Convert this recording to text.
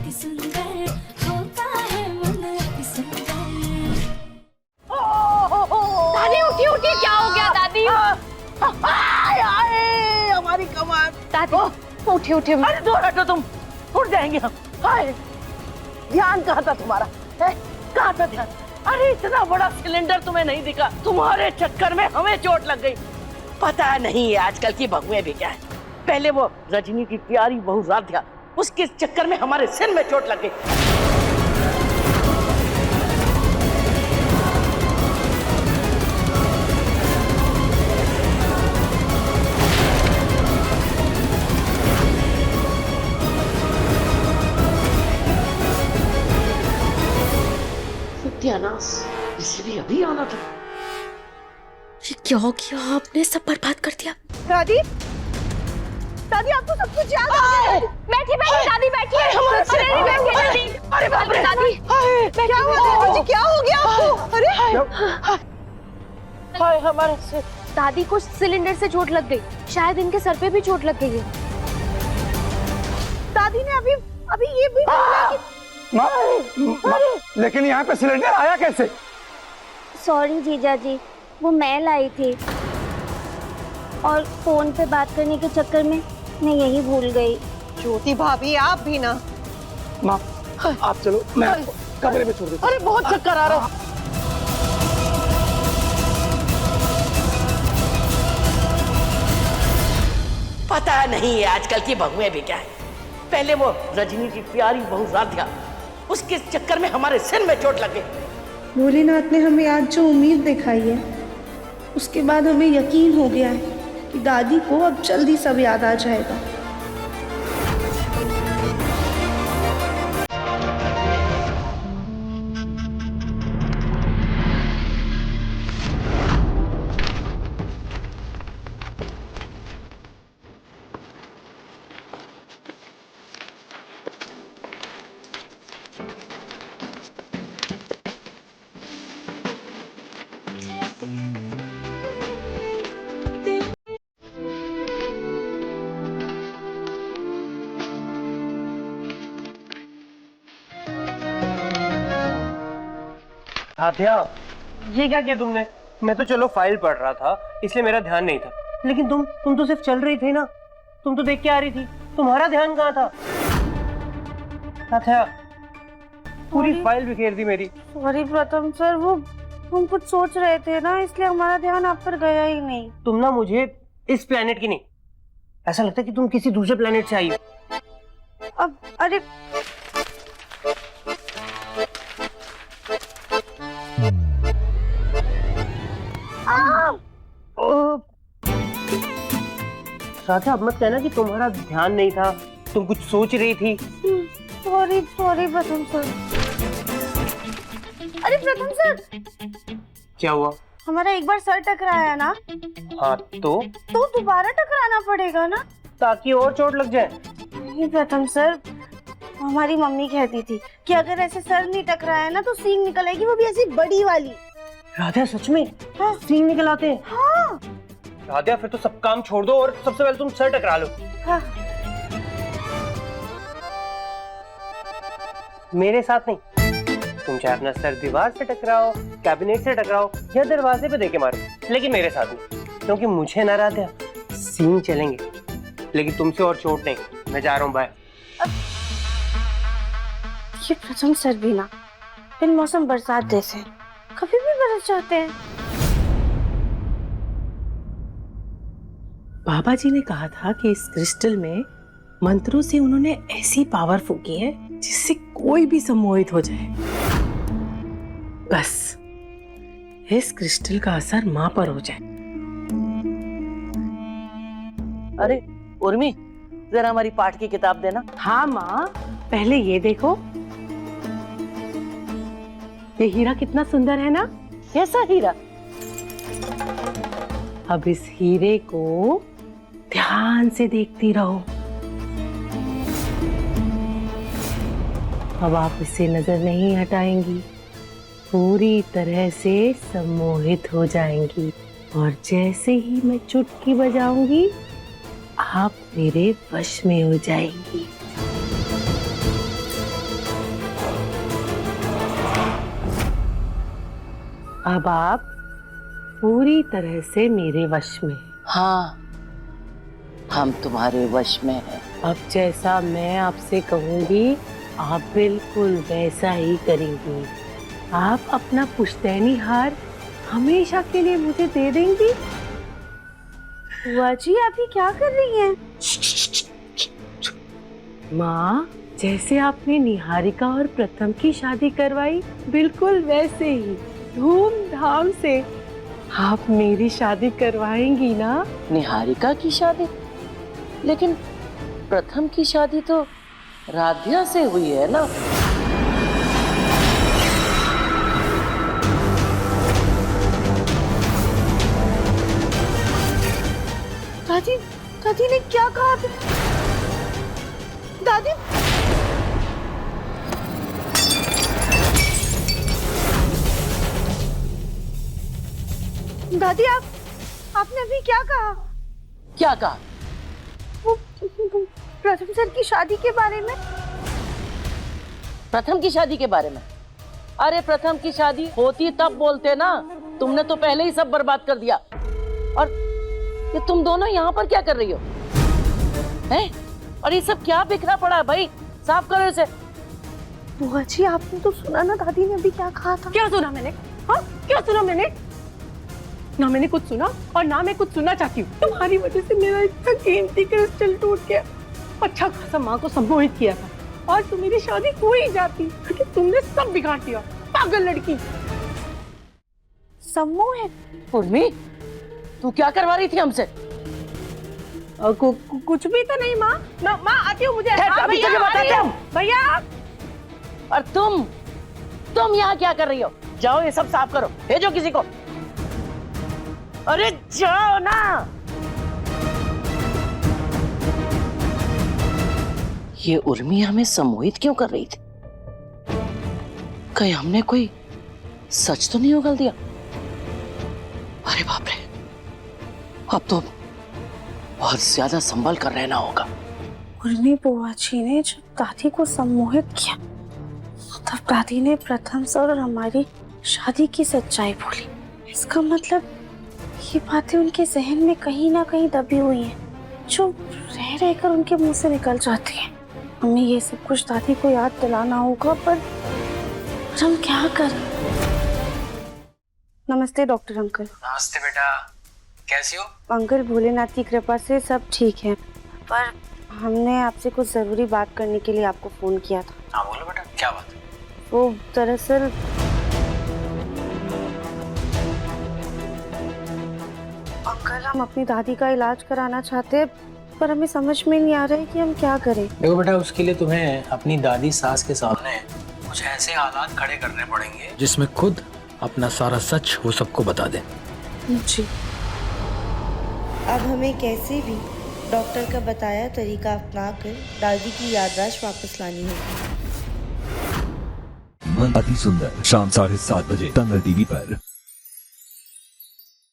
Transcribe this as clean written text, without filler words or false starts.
अति सुंदर होता है मन अति सुंदर। दादी उठी उठी, क्या हो गया दादी? हमारी कमर। दादी उठी उठी। अरे दूर हटो तुम, उठ जाएंगे हम। हाय, ध्यान कहाँ था तुम्हारा? कहाँ था ध्यान? अरे इतना बड़ा सिलेंडर तुम्हें नहीं दिखा, तुम्हारे चक्कर में हमें चोट लग गई। पता नहीं है आजकल की बहुएं भी क्या है। पहले वो रजनी की प्यारी बहू राधिया, उसके चक्कर में हमारे सिर में चोट लग गई। सत्यानाश, इसलिए अभी आना था। ये क्या किया आपने? सब बर्बाद कर दिया। दादी, दादी आपको सब कुछ याद आ गया? बैठी बैठी दादी बैठी। अरे बैठी दादी। अरे बाप रे दादी, क्या हुआ मुझे? क्या हो गया आपको? अरे हाय, हमारे सिर। दादी को सिलेंडर से चोट लग गई, शायद इनके सर पे भी चोट लग गई है। दादी ने अभी अभी ये भी बोला कि लेकिन यहाँ पे सिलेंडर आया कैसे? सॉरी जीजा जी, वो मैं लाई थी और फोन पे बात करने के चक्कर में मैं यही भूल गई। ज्योति भाभी आप भी ना। माँ आप चलो, मैं आपको कमरे में छोड़ देता हूँ। अरे बहुत चक्कर आ रहा है। पता नहीं है आजकल की बहुएं भी क्या है। पहले वो रजनी की प्यारी बहू राधिया, उसके चक्कर में हमारे सिर में चोट लग गई। भोलेनाथ ने हमें आज जो उम्मीद दिखाई है, उसके बाद हमें यकीन हो गया है कि दादी को अब जल्दी सब याद आ जाएगा। राधिया, ये क्या किया तुमने? मैं तो चलो फाइल पढ़ रहा था, इसलिए मेरा ध्यान नहीं था। लेकिन तुम तो सिर्फ चल रही थी ना, तुम तो देख के आ रही थी। तुम्हारा ध्यान कहाँ था? राधिया, पूरी फाइल बिखेर दी मेरी। सॉरी प्रथम सर, वो हम कुछ सोच रहे थे ना, इसलिए हमारा ध्यान आप पर गया ही नहीं। तुम ना मुझे इस प्लेनेट की नहीं, ऐसा लगता है कि तुम किसी दूसरे प्लेनेट से आई हो। अब अरे राधा, अब मत कहना कि तुम्हारा ध्यान नहीं था, तुम कुछ सोच रही थी। सॉरी सॉरी प्रथम सर। अरे प्रथम सर, क्या हुआ? हमारा एक बार सर टकराया ना, हाँ तो दोबारा टकराना पड़ेगा ना, ताकि और चोट लग जाए। नहीं प्रथम सर, हमारी मम्मी कहती थी कि अगर ऐसे सर नहीं टकराया ना तो सींग निकल आएगी, वो भी ऐसी बड़ी वाली। राधा सच में? हाँ। सींग निकल आते हैं? हाँ। राधा, फिर तो सब काम छोड़ दो और सबसे पहले तुम सर टकरा लो। हाँ। मेरे साथ नहीं, तुम चाहे अपना सर दीवार से टकराओ, कैबिनेट से टकराओ या दरवाजे पे देके मारो, लेकिन मेरे साथ नहीं, क्योंकि मुझे ना राधा सींग चलेंगे, लेकिन तुमसे और चोट नहीं। मैं जा रहा हूँ, बाय। ये प्रथम सर भी ना बिन मौसम बरसात जैसे कभी भी बरस जाते हैं। बाबा जी ने कहा था कि इस क्रिस्टल में मंत्रों से उन्होंने ऐसी पावर फूकी है जिससे कोई भी सम्मोहित हो जाए। बस इस क्रिस्टल का असर माँ पर हो जाए। अरे उर्मी, जरा हमारी पाठ की किताब देना। हाँ माँ, पहले ये देखो, ये हीरा कितना सुंदर है ना? कैसा हीरा? अब इस हीरे को ध्यान से देखती रहो। अब आप इसे नजर नहीं हटाएंगी, पूरी तरह से सम्मोहित हो जाएंगी, और जैसे ही मैं चुटकी बजाऊंगी आप मेरे वश में हो जाएंगी। अब आप पूरी तरह से मेरे वश में। हाँ, हम तुम्हारे वश में हैं। अब जैसा मैं आपसे कहूंगी आप बिल्कुल वैसा ही करेंगी। आप अपना पुश्तैनी हार हमेशा के लिए मुझे दे देंगी। बुआ जी आप ये क्या कर रही हैं? माँ, जैसे आपने निहारिका और प्रथम की शादी करवाई बिल्कुल वैसे ही धूमधाम से आप मेरी शादी करवाएंगी ना? निहारिका की शादी? लेकिन प्रथम की शादी तो राधिया से हुई है ना? दादी, दादी ने क्या कहा? दादी, दादी आपने अभी क्या कहा? क्या कहा? वो प्रथम सर की शादी के बारे में। प्रथम की शादी के बारे में? अरे प्रथम की शादी होती तब बोलते ना, तुमने तो पहले ही सब बर्बाद कर दिया। और ये तुम दोनों यहाँ पर क्या कर रही हो? हैं? और ये सब क्या बिखरा पड़ा है भाई? साफ करो इसे। बुआ जी आपने तो सुना ना दादी ने अभी क्या कहा था? क्या सुना मैंने? हाँ, क्या सुना मैंने? ना मैंने कुछ सुना और ना मैं कुछ सुनना चाहती हूँ। तुम्हारी वजह से मेरा इतना कीमती क्रिस्टल टूट गया। अच्छा खासा माँ को सम्मोहित किया था और तुम मेरी शादी हो ही जाती, लेकिन तुमने सब बिगाड़ दिया। पागल लड़की। सम्मोहित? उर्मी, तू क्या करवा रही थी हमसे? कुछ भी तो नहीं माँ। माँ आती हूँ, मुझे अभी तुझे बताते हम। भैया। और तुम यहाँ क्या कर रही हो? जाओ ये सब साफ करो, भेजो किसी को। अरे जाओ ना। ये उर्मी हमें सम्मोहित क्यों कर रही थी? कहीं हमने कोई सच तो नहीं उगल दिया? अरे बाप रे, अब तो बहुत ज्यादा संभल कर रहना होगा। उर्मी बुआ जी ने जब दादी को सम्मोहित किया तब दादी ने प्रथम सर और हमारी शादी की सच्चाई बोली। इसका मतलब ये बातें उनके जहन में कहीं ना कहीं दबी हुई हैं, जो रह रहकर उनके मुंह से निकल जाती हैं। हमें ये सब कुछ दादी को याद दिलाना होगा, पर हम क्या करें? नमस्ते डॉक्टर अंकल। नमस्ते बेटा, कैसी हो? अंकल भोलेनाथ की कृपा से सब ठीक है, पर हमने आपसे कुछ जरूरी बात करने के लिए आपको फोन किया था। हाँ बोलो बेटा, क्या बात? वो दरअसल अंकल हम अपनी दादी का इलाज कराना चाहते हैं, पर हमें समझ में नहीं आ रहा है कि हम क्या करें। देखो बेटा, उसके लिए तुम्हें अपनी दादी सास के सामने कुछ ऐसे हालात खड़े करने पड़ेंगे जिसमें खुद अपना सारा सच वो सबको बता दे। जी। अब हमें कैसे भी डॉक्टर का बताया तरीका अपनाकर दादी की याददाश्त वापस लानी होगी। अति सुंदर शाम 7:30 बजे तंग टीवी पर।